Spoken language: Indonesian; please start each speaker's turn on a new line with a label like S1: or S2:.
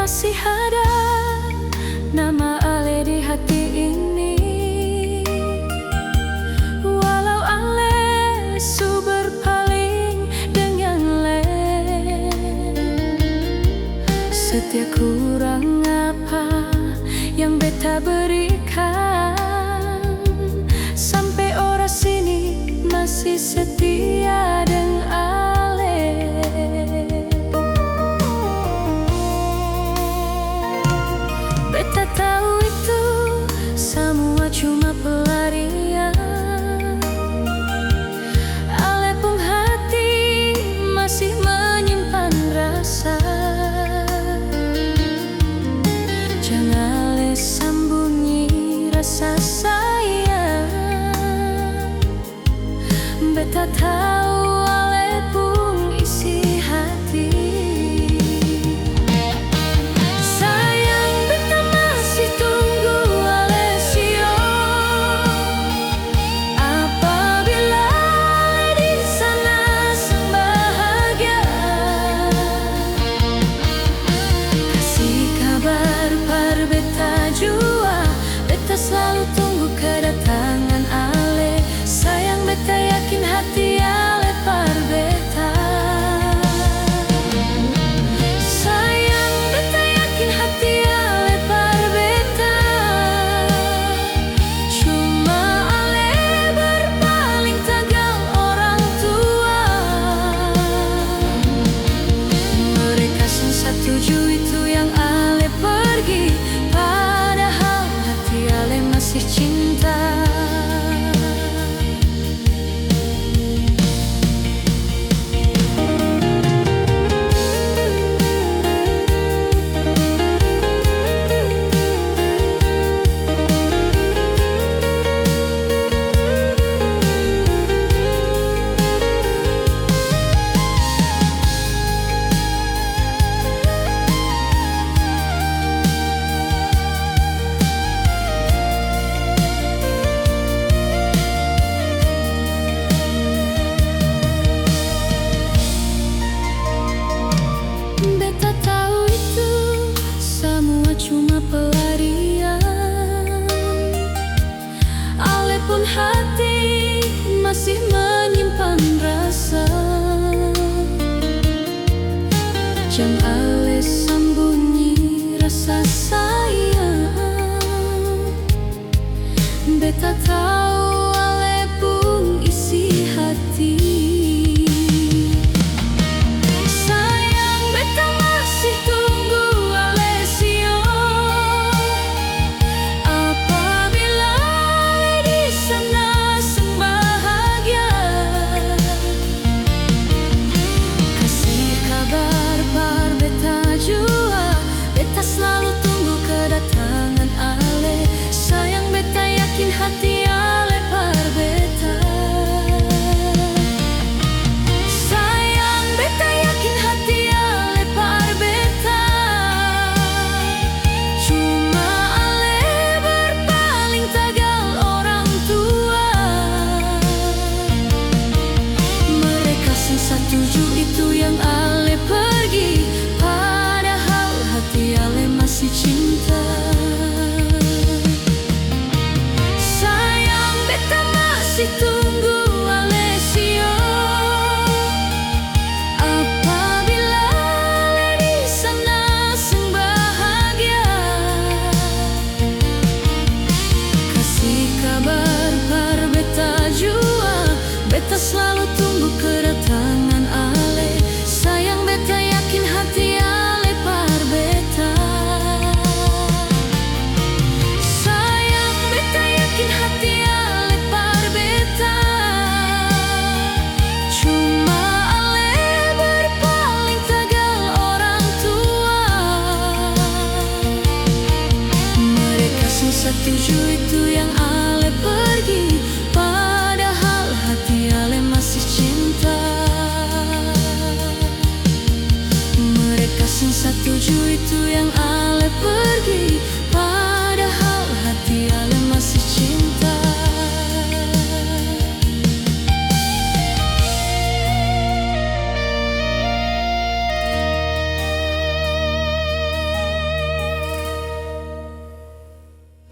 S1: masih ada nama Ale di hati ini. Walau Ale su berpaling dengan Le, setiap kurang apa yang beta berikan, sampai orang sini masih setia dengan Ale. Beta tahu itu semua cuma pelarian. Ale pun hati masih menyimpan rasa. Jangan Ale sembunyi rasa sayang. Beta tahu Ale pun isi hati. Sayang, beta masih tunggu Ale sio. Apabila Ale di sana sang bahagia, kasih kabar par beta jua. Beta selalu tunggu kedatangan Ale. Sayang, beta yakin hati Ale par beta. Sayang, beta yakin hati Ale par beta. Cuma Ale berpaling tagal orang tua. Mereka setuju itu yang Ale pergi, padahal hati Ale masih cinta. Beta tahu itu semua cuma pelarian. Ale pun hati masih menyimpan rasa. Jangan Ale sembunyi rasa sayang. Beta tahu Ale pun isi hati. Sayang, beta masih tunggu Ale sio. Apabila Ale di sana sang bahagia, kasih kabar par beta jua. Beta selalu tunggu kedatangan Ale. Sayang, beta yakin hati Ale par beta. Sayang, beta yakin hati Ale par beta. Cuma Ale berpaling tagal orang tua. Mereka setuju itu yang Ale pergi, padahal hati Ale masih cinta. Sayang, beta masih tunggu Ale sio. Apabila Ale di sana sang bahagia, kasih kabar par beta jua. Beta selalu tunggu kedatangan Ale. Sayang, beta yakin hati Ale par beta. Sayang, beta yakin hati Ale par beta. Cuma Ale berpaling tagal orang tua. Mereka setuju itu yang Ale pergi, padahal hati Ale masih cinta. Mereka setuju itu yang Ale pergi,